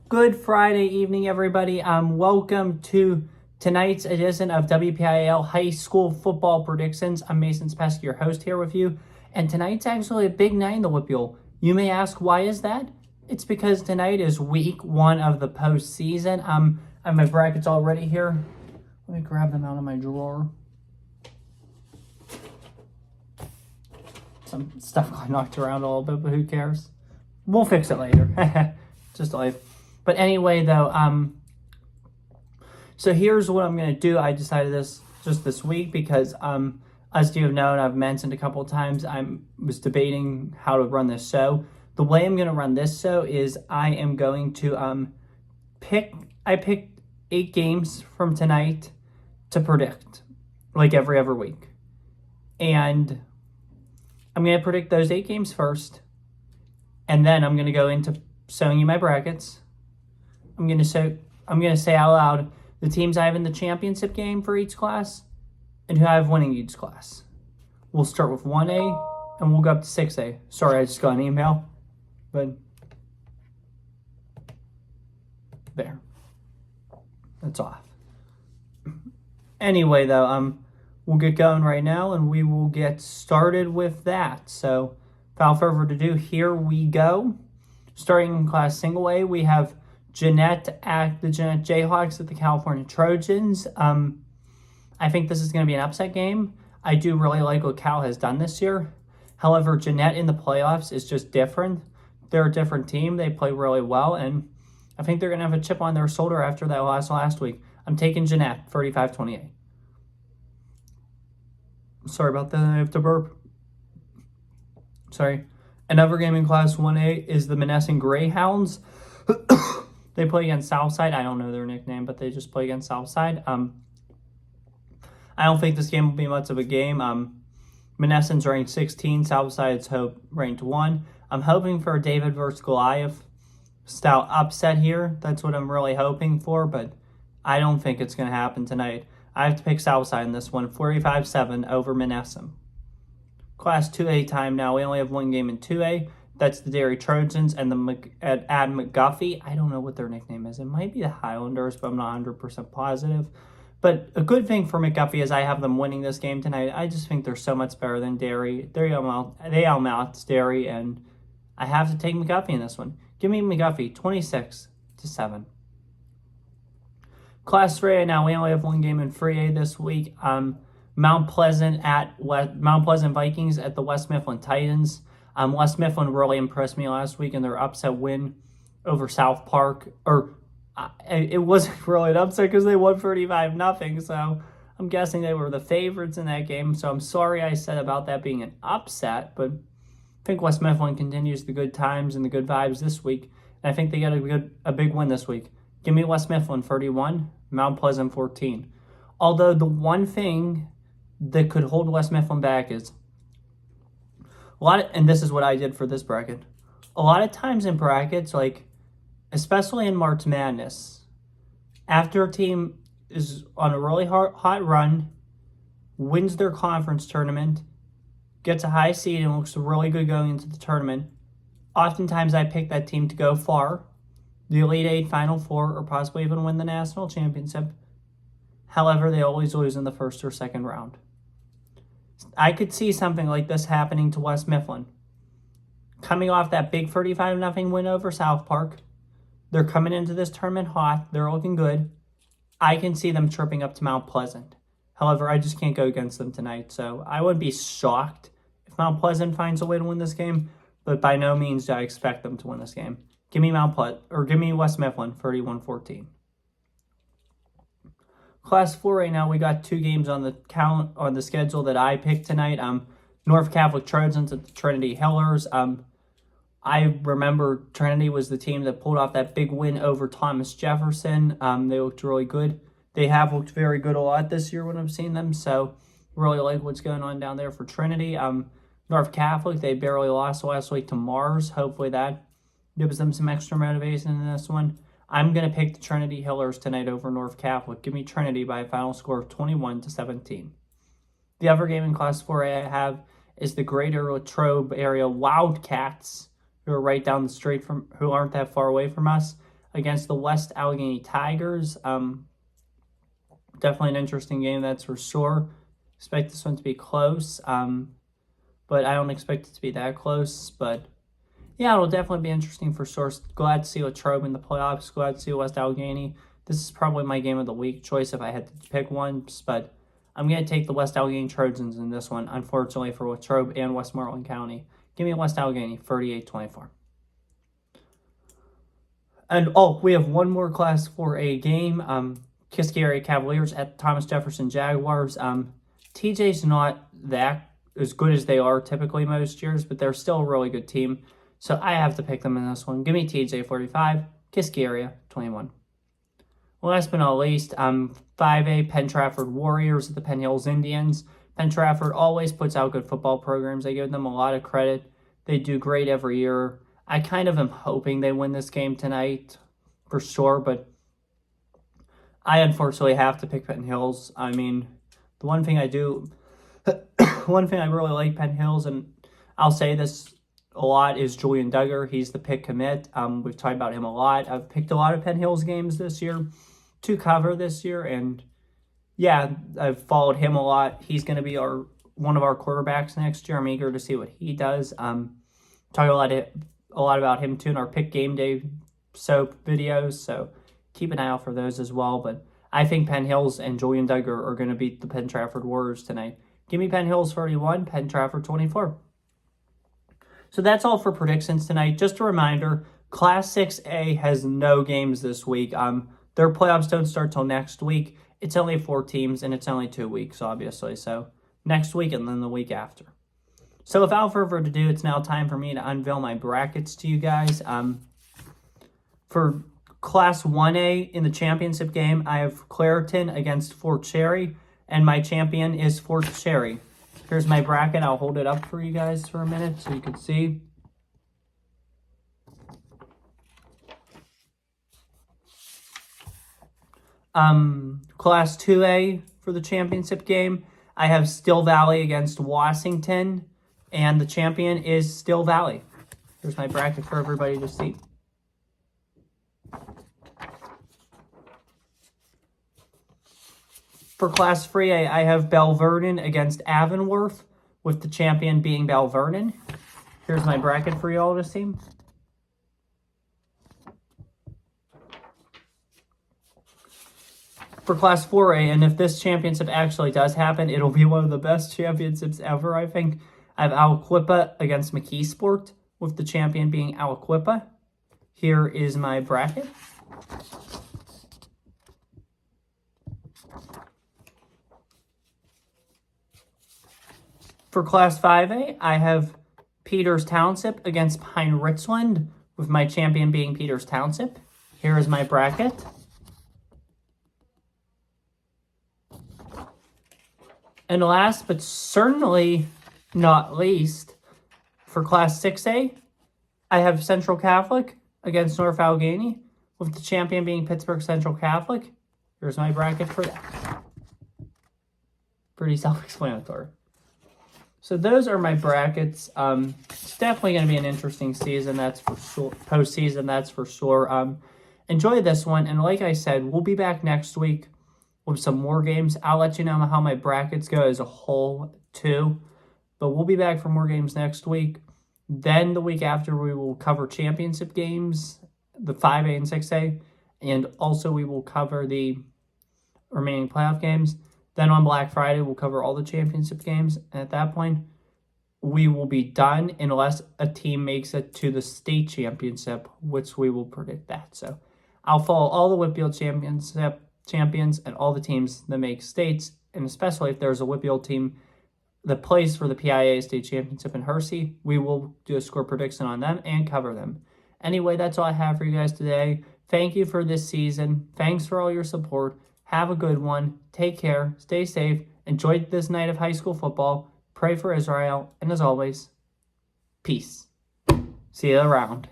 Good Friday evening, everybody. Welcome to tonight's edition of WPIAL High School Football Predictions. I'm Mason Spassky, your host here with you. And tonight's actually a big night in the WPIAL. You may ask, why is that? It's because tonight is week 1 of the postseason. I have my brackets already here. Let me grab them out of my drawer. Some stuff got knocked around a little bit, but who cares? We'll fix it later. Just life. But anyway, though, so here's what I'm going to do. I decided this just this week because, as you have known, I've mentioned a couple of times, I was debating how to run this show. The way I'm going to run this show is I am going to I picked 8 games from tonight to predict, like every other week. And I'm going to predict those 8 games first, and then I'm going to go into showing you my brackets. I'm going to say out loud the teams I have in the championship game for each class and who I have winning each class. We'll start with 1A and we'll go up to 6A. Sorry, I just got an email, but there. That's off. Anyway, though, we'll get going right now and we will get started with that. So, without further ado, here we go. Starting in Class Single A, we have Jeanette at the Jeanette Jayhawks at the California Trojans. I think this is going to be an upset game. I do really like what Cal has done this year. However, Jeanette in the playoffs is just different. They're a different team. They play really well, and I think they're going to have a chip on their shoulder after that last week. I'm taking Jeanette, 35-28. Sorry about that. I have to burp. Sorry. Another game in Class 1A is the Monessen Greyhounds. They play against Southside. I don't know their nickname, but they just play against Southside. I don't think this game will be much of a game. Monessen's ranked 16. Southside's ranked 1. I'm hoping for a David versus Goliath style upset here. That's what I'm really hoping for, but I don't think it's going to happen tonight. I have to pick Southside in this one, 45-7 over Monessen. Class 2A time now. We only have one game in 2A. That's the Derry Trojans and the Ad McGuffey. I don't know what their nickname is. It might be the Highlanders, but I'm not 100% positive. But a good thing for McGuffey is I have them winning this game tonight. I just think they're so much better than Derry. They outmatched Derry, and I have to take McGuffey in this one. Give me McGuffey, 26-7. Class 3A now. We only have one game in 3A this week. Mount Pleasant Vikings at the West Mifflin Titans. West Mifflin really impressed me last week in their upset win over South Park. It wasn't really an upset because they won 35-0. So I'm guessing they were the favorites in that game. So I'm sorry I said about that being an upset, but I think West Mifflin continues the good times and the good vibes this week. And I think they got a big win this week. Give me West Mifflin 31, Mount Pleasant 14. Although the one thing that could hold West Mifflin back is and this is what I did for this bracket. A lot of times in brackets, especially in March Madness, after a team is on a really hot run, wins their conference tournament, gets a high seed, and looks really good going into the tournament, oftentimes I pick that team to go far, the Elite 8, Final 4, or possibly even win the national championship. However, they always lose in the first or second round. I could see something like this happening to West Mifflin. Coming off that big 35-0 win over South Park, they're coming into this tournament hot. They're looking good. I can see them tripping up to Mount Pleasant. However, I just can't go against them tonight, so I wouldn't be shocked if Mount Pleasant finds a way to win this game, but by no means do I expect them to win this game. Give me West Mifflin 31-14. Class 4 right now, we got 2 games on the schedule that I picked tonight. North Catholic Trojans at the Trinity Hillers. I remember Trinity was the team that pulled off that big win over Thomas Jefferson. They looked really good. They have looked very good a lot this year when I've seen them, so really like what's going on down there for Trinity. North Catholic, they barely lost last week to Mars. Hopefully that gives them some extra motivation in this one. I'm going to pick the Trinity Hillers tonight over North Catholic. Give me Trinity by a final score of 21-17. The other game in Class 4A I have is the Greater Latrobe area Wildcats, who are right down the street who aren't that far away from us, against the West Allegheny Tigers. Definitely an interesting game, that's for sure. Expect this one to be close, but I don't expect it to be that close. But yeah, it'll definitely be interesting for sure. Glad to see Latrobe in the playoffs. Glad to see West Allegheny. This is probably my game of the week choice if I had to pick one, but I'm going to take the West Allegheny Trojans in this one, unfortunately, for Latrobe and Westmoreland County. Give me West Allegheny, 38-24. And, we have one more Class 4A game. Kiski Area Cavaliers at Thomas Jefferson Jaguars. TJ's not that as good as they are typically most years, but they're still a really good team. So I have to pick them in this one. Give me TJ 45, Kiski Area 21. Last but not least, 5A Penn Trafford Warriors at the Penn Hills Indians. Penn Trafford always puts out good football programs. I give them a lot of credit. They do great every year. I kind of am hoping they win this game tonight for sure, but I unfortunately have to pick Penn Hills. I mean, the one thing I really like Penn Hills, and I'll say this a lot, is Julian Duggar. He's the pick commit. We've talked about him a lot. I've picked a lot of Penn Hills games this year to cover this year, and yeah, I've followed him a lot. He's going to be one of our quarterbacks next year. I'm eager to see what he does. Talk a lot about him too in our pick game day soap videos, so keep an eye out for those as well. But I think Penn Hills and Julian Duggar are going to beat the Penn Trafford Warriors tonight. Give me Penn Hills 31, Penn Trafford 24. So that's all for predictions tonight. Just a reminder, Class 6A has no games this week. Their playoffs don't start till next week. It's only 4 teams, and it's only 2 weeks, obviously. So next week and then the week after. So without further ado, it's now time for me to unveil my brackets to you guys. For Class 1A in the championship game, I have Clareton against Fort Cherry, and my champion is Fort Cherry. Here's my bracket. I'll hold it up for you guys for a minute so you can see. Class 2A for the championship game, I have Still Valley against Washington, and the champion is Still Valley. Here's my bracket for everybody to see. For Class 3A, I have Bell Vernon against Avonworth, with the champion being Bell Vernon. Here's my bracket for you all to see. For Class 4A, and if this championship actually does happen, it'll be one of the best championships ever, I think. I have Aliquippa against McKeesport, with the champion being Aliquippa. Here is my bracket. For Class 5A, I have Peters Township against Pine Richland, with my champion being Peters Township. Here is my bracket. And last, but certainly not least, for Class 6A, I have Central Catholic against North Allegheny, with the champion being Pittsburgh Central Catholic. Here's my bracket for that. Pretty self-explanatory. So those are my brackets. It's definitely going to be an interesting season, that's for sure. Postseason, that's for sure. Enjoy this one, and like I said, we'll be back next week with some more games. I'll let you know how my brackets go as a whole too. But we'll be back for more games next week. Then the week after, we will cover championship games, the 5A and 6A. And also we will cover the remaining playoff games. Then on Black Friday, we'll cover all the championship games. And at that point, we will be done unless a team makes it to the state championship, which we will predict that. So I'll follow all the WPIAL champions and all the teams that make states, and especially if there's a WPIAL team that plays for the PIAA State Championship in Hershey, we will do a score prediction on them and cover them. Anyway, that's all I have for you guys today. Thank you for this season. Thanks for all your support. Have a good one. Take care. Stay safe. Enjoy this night of high school football. Pray for Israel. And as always, peace. See you around.